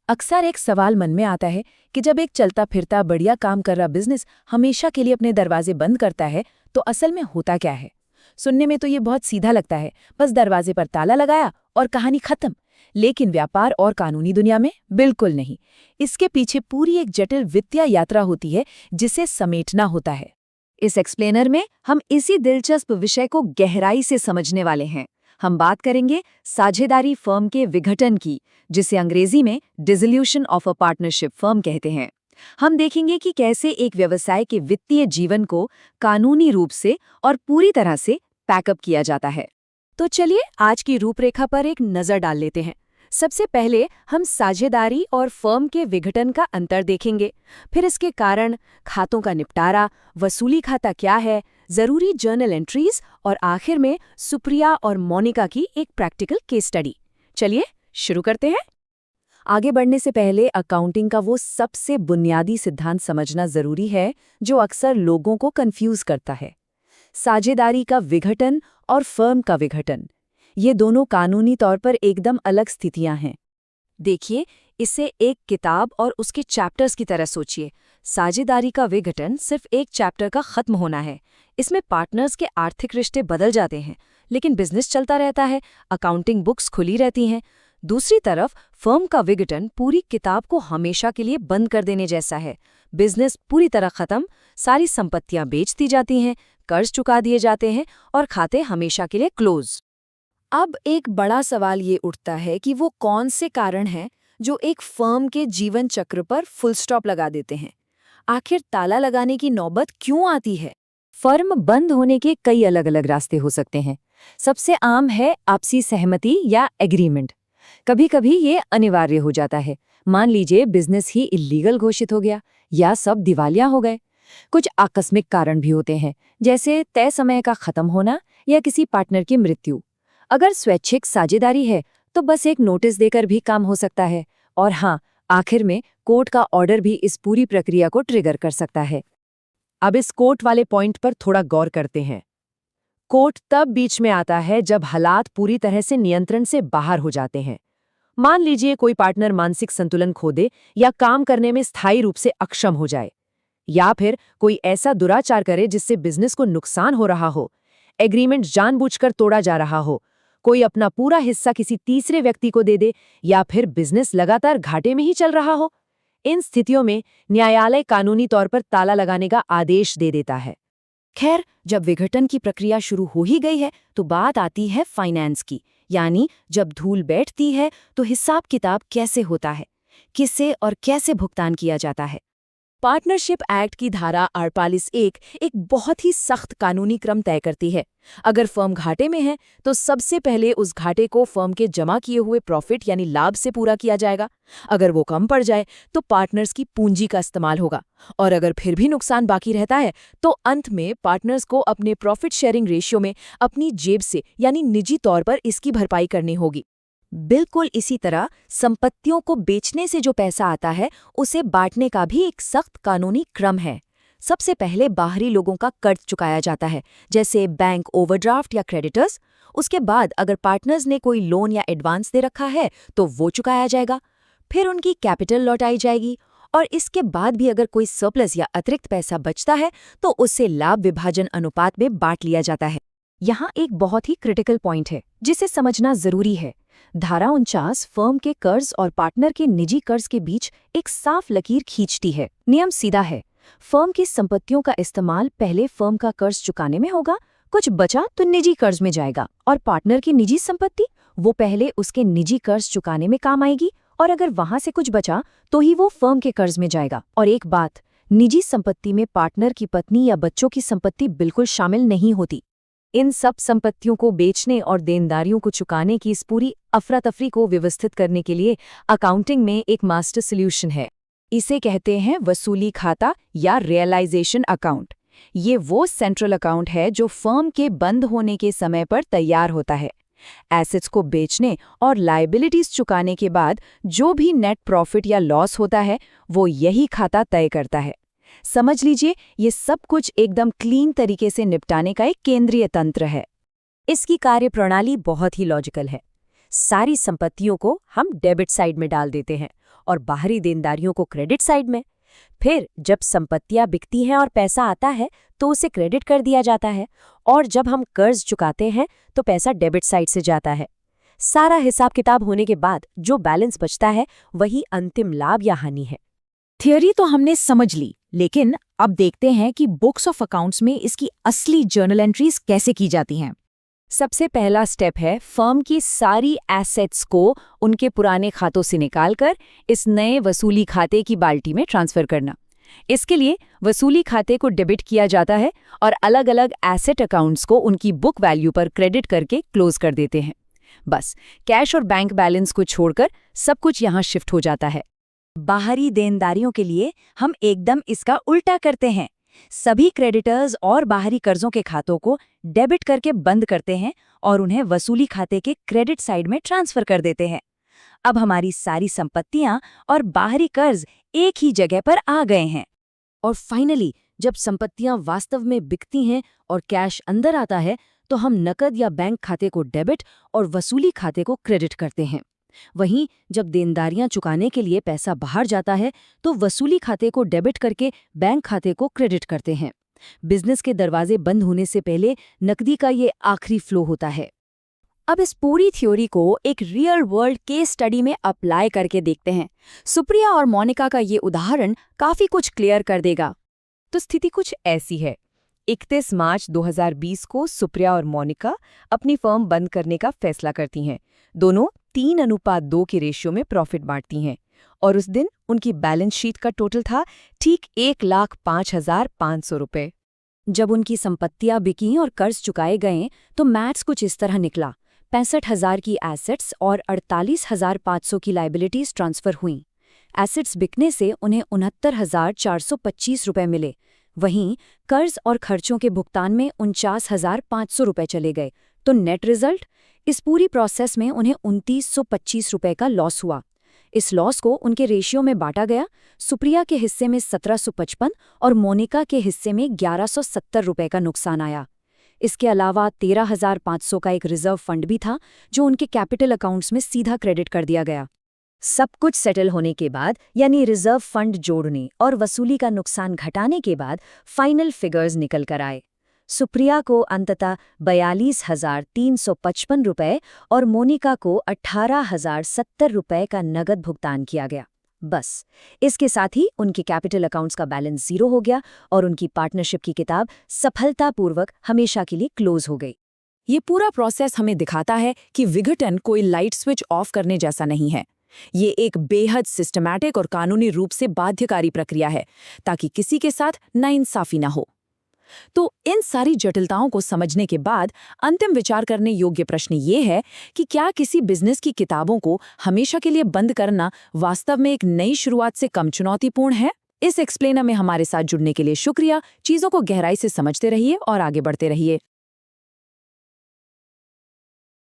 अक्सर एक सवाल मन में आता है कि जब एक चलता फिरता बढ़िया काम कर रहा बिजनेस हमेशा के लिए अपने दरवाजे बंद करता है तो असल में होता क्या है। सुनने में तो ये बहुत सीधा लगता है, बस दरवाजे पर ताला लगाया और कहानी खत्म। लेकिन व्यापार और कानूनी दुनिया में बिल्कुल नहीं। इसके पीछे पूरी एक जटिल वित्तीय यात्रा होती है जिसे समेटना होता है। इस एक्सप्लेनर में हम इसी दिलचस्प विषय को गहराई से समझने वाले हैं। हम बात करेंगे साझेदारी फर्म के विघटन की, जिसे अंग्रेजी में dissolution of a partnership firm कहते हैं। हम देखेंगे कि कैसे एक व्यवसाय के वित्तीय जीवन को कानूनी रूप से और पूरी तरह से पैकअप किया जाता है। तो चलिए आज की रूपरेखा पर एक नज़र डाल लेते हैं। सबसे पहले हम साझेदारी और फर्म के विघटन का अंतर देखेंगे, फिर इसके कारण, खातों का निपटारा, वसूली खाता क्या है, जरूरी जर्नल एंट्रीज और आखिर में सुप्रिया और मोनिका की एक प्रैक्टिकल केस स्टडी। चलिए शुरू करते हैं। आगे बढ़ने से पहले अकाउंटिंग का वो सबसे बुनियादी सिद्धांत समझना जरूरी है जो अक्सर लोगों को कंफ्यूज करता है। साझेदारी का विघटन और फर्म का विघटन, ये दोनों कानूनी तौर पर एकदम अलग स्थितियां हैं। देखिए, इसे एक किताब और उसके चैप्टर्स की तरह सोचिए। साझेदारी का विघटन सिर्फ एक चैप्टर का खत्म होना है। इसमें पार्टनर्स के आर्थिक रिश्ते बदल जाते हैं, लेकिन बिजनेस चलता रहता है, अकाउंटिंग बुक्स खुली रहती हैं। दूसरी तरफ फर्म का विघटन पूरी किताब को हमेशा के लिए बंद कर देने जैसा है। बिजनेस पूरी तरह खत्म, सारी संपत्तियां बेच दी जाती हैं, कर्ज चुका दिए जाते हैं और खाते हमेशा के लिए क्लोज। अब एक बड़ा सवाल ये उठता है कि वो कौन से कारण हैं जो एक फर्म के जीवन चक्र पर फुल स्टॉप लगा देते हैं। आखिर ताला लगाने की नौबत क्यों आती है? फर्म बंद होने के कई अलग अलग रास्ते हो सकते हैं। सबसे आम है आपसी सहमति या एग्रीमेंट। कभी कभी ये अनिवार्य हो जाता है। मान लीजिए बिजनेस ही इल्लीगल घोषित हो गया या सब दिवालिया हो गए। कुछ आकस्मिक कारण भी होते हैं, जैसे तय समय का खत्म होना या किसी पार्टनर की मृत्यु। अगर स्वैच्छिक साझेदारी है तो बस एक नोटिस देकर भी काम हो सकता है। और हाँ, आखिर में कोर्ट का ऑर्डर भी इस पूरी प्रक्रिया को ट्रिगर कर सकता है। अब इस कोर्ट वाले पॉइंट पर थोड़ा गौर करते हैं। कोर्ट तब बीच में आता है जब हालात पूरी तरह से नियंत्रण से बाहर हो जाते हैं। मान लीजिए कोई पार्टनर मानसिक संतुलन खो दे या काम करने में स्थायी रूप से अक्षम हो जाए, या फिर कोई ऐसा दुराचार करे जिससे बिजनेस को नुकसान हो रहा हो, एग्रीमेंट जानबूझकर तोड़ा जा रहा हो, कोई अपना पूरा हिस्सा किसी तीसरे व्यक्ति को दे दे, या फिर बिजनेस लगातार घाटे में ही चल रहा हो। इन स्थितियों में न्यायालय कानूनी तौर पर ताला लगाने का आदेश दे देता है। खैर, जब विघटन की प्रक्रिया शुरू हो ही गई है तो बात आती है फाइनेंस की, यानी जब धूल बैठती है तो हिसाब किताब कैसे होता है, किससे और कैसे भुगतान किया जाता है। पार्टनरशिप एक्ट की धारा 48(1) एक बहुत ही सख्त कानूनी क्रम तय करती है। अगर फर्म घाटे में है तो सबसे पहले उस घाटे को फर्म के जमा किए हुए प्रॉफिट यानी लाभ से पूरा किया जाएगा। अगर वो कम पड़ जाए तो पार्टनर्स की पूंजी का इस्तेमाल होगा, और अगर फिर भी नुकसान बाकी रहता है तो अंत में पार्टनर्स को अपने प्रॉफिट शेयरिंग रेशियो में अपनी जेब से यानी निजी तौर पर इसकी भरपाई करनी होगी। बिल्कुल इसी तरह संपत्तियों को बेचने से जो पैसा आता है उसे बांटने का भी एक सख्त कानूनी क्रम है। सबसे पहले बाहरी लोगों का कर्ज चुकाया जाता है, जैसे बैंक ओवरड्राफ्ट या क्रेडिटर्स। उसके बाद अगर पार्टनर्स ने कोई लोन या एडवांस दे रखा है तो वो चुकाया जाएगा। फिर उनकी कैपिटल लौटाई जाएगी, और इसके बाद भी अगर कोई सरप्लस या अतिरिक्त पैसा बचता है तो उससे लाभ विभाजन अनुपात में बांट लिया जाता है। यहाँ एक बहुत ही क्रिटिकल पॉइंट है जिसे समझना जरूरी है। धारा 49 फर्म के कर्ज और पार्टनर के निजी कर्ज के बीच एक साफ लकीर खींचती है। नियम सीधा है, फर्म की संपत्तियों का इस्तेमाल पहले फर्म का कर्ज चुकाने में होगा, कुछ बचा तो निजी कर्ज में जाएगा, और पार्टनर की निजी संपत्ति वो पहले उसके निजी कर्ज चुकाने में काम आएगी, और अगर वहां से कुछ बचा तो ही वो फर्म के कर्ज में जाएगा। और एक बात, निजी संपत्ति में पार्टनर की पत्नी या बच्चों की संपत्ति बिल्कुल शामिल नहीं होती। इन सब संपत्तियों को बेचने और देनदारियों को चुकाने की इस पूरी अफरा तफरी को व्यवस्थित करने के लिए अकाउंटिंग में एक मास्टर सॉल्यूशन है। इसे कहते हैं वसूली खाता या रियलाइजेशन अकाउंट। ये वो सेंट्रल अकाउंट है जो फर्म के बंद होने के समय पर तैयार होता है। एसेट्स को बेचने और लायबिलिटीज चुकाने के बाद जो भी नेट प्रॉफिट या लॉस होता है वो यही खाता तय करता है। समझ लीजिए, ये सब कुछ एकदम क्लीन तरीके से निपटाने का एक केंद्रीय तंत्र है। इसकी कार्यप्रणाली बहुत ही लॉजिकल है। सारी संपत्तियों को हम डेबिट साइड में डाल देते हैं और बाहरी देनदारियों को क्रेडिट साइड में। फिर जब संपत्तियां बिकती हैं और पैसा आता है तो उसे क्रेडिट कर दिया जाता है, और जब हम कर्ज चुकाते हैं तो पैसा डेबिट साइड से जाता है। सारा हिसाब किताब होने के बाद जो बैलेंस बचता है वही अंतिम लाभ या हानि है। थियरी तो हमने समझ ली, लेकिन अब देखते हैं कि बुक्स ऑफ अकाउंट्स में इसकी असली जर्नल एंट्रीज कैसे की जाती हैं। सबसे पहला स्टेप है फर्म की सारी एसेट्स को उनके पुराने खातों से निकालकर इस नए वसूली खाते की बाल्टी में ट्रांसफर करना। इसके लिए वसूली खाते को डेबिट किया जाता है और अलग अलग एसेट अकाउंट्स को उनकी बुक वैल्यू पर क्रेडिट करके क्लोज कर देते हैं। बस कैश और बैंक बैलेंस को छोड़कर सब कुछ यहाँ शिफ्ट हो जाता है। बाहरी देनदारियों के लिए हम एकदम इसका उल्टा करते हैं। सभी क्रेडिटर्स और बाहरी कर्जों के खातों को डेबिट करके बंद करते हैं और उन्हें वसूली खाते के क्रेडिट साइड में ट्रांसफर कर देते हैं। अब हमारी सारी संपत्तियां और बाहरी कर्ज एक ही जगह पर आ गए हैं। और फाइनली जब संपत्तियां वास्तव में बिकती हैं और कैश अंदर आता है तो हम नकद या बैंक खाते को डेबिट और वसूली खाते को क्रेडिट करते हैं। वहीं जब देनदारियां चुकाने के लिए पैसा बाहर जाता है तो वसूली खाते को डेबिट करके बैंक खाते को क्रेडिट करते हैं। बिजनेस के दरवाजे बंद होने से पहले नकदी का ये आखिरी फ्लो होता है। अब इस पूरी थ्योरी को एक रियल वर्ल्ड केस स्टडी में अप्लाई करके देखते हैं। सुप्रिया और मोनिका का ये उदाहरण काफी कुछ क्लियर कर देगा। तो स्थिति कुछ ऐसी है। 31 मार्च 2020 को सुप्रिया और मोनिका अपनी फर्म बंद करने का फैसला करती हैं। दोनों 3:2 के रेशियो में प्रॉफिट बांटती हैं और उस दिन उनकी बैलेंस शीट का टोटल था ठीक 1,05,500 रुपये। जब उनकी संपत्तियां बिकीं और कर्ज चुकाए गए तो मैथ्स कुछ इस तरह निकला। 65,000 की एसेट्स और 48,500 की लाइबिलिटीज ट्रांसफर हुईं। एसेट्स बिकने से उन्हें 69,425 रुपये मिले। वहीं कर्ज और खर्चों के भुगतान में 49,500 रुपये चले गए। तो नेट रिजल्ट, इस पूरी प्रोसेस में उन्हें 2,925 रुपये का लॉस हुआ। इस लॉस को उनके रेशियो में बांटा गया। सुप्रिया के हिस्से में 1,755 और मोनिका के हिस्से में 1,170 रुपये का नुकसान आया। इसके अलावा 13,500 का एक रिजर्व फंड भी था जो उनके कैपिटल अकाउंट्स में सीधा क्रेडिट कर दिया गया। सब कुछ सेटल होने के बाद, यानी रिजर्व फंड जोड़ने और वसूली का नुकसान घटाने के बाद फाइनल फिगर्स निकल कर आए। सुप्रिया को अंततः 42,355 रुपये और मोनिका को 18,070 रुपये का नगद भुगतान किया गया। बस इसके साथ ही उनके कैपिटल अकाउंट्स का बैलेंस 0 हो गया और उनकी पार्टनरशिप की किताब सफलतापूर्वक हमेशा के लिए क्लोज हो गई। ये पूरा प्रोसेस हमें दिखाता है कि विघटन कोई लाइट स्विच ऑफ करने जैसा नहीं है। ये एक बेहद सिस्टमैटिक और कानूनी रूप से बाध्यकारी प्रक्रिया है ताकि किसी के साथ नाइंसाफी न हो। तो इन सारी जटिलताओं को समझने के बाद अंतिम विचार करने योग्य प्रश्न ये है कि क्या किसी बिजनेस की किताबों को हमेशा के लिए बंद करना वास्तव में एक नई शुरुआत से कम चुनौतीपूर्ण है? इस एक्सप्लेनर में हमारे साथ जुड़ने के लिए शुक्रिया। चीजों को गहराई से समझते रहिए और आगे बढ़ते रहिए।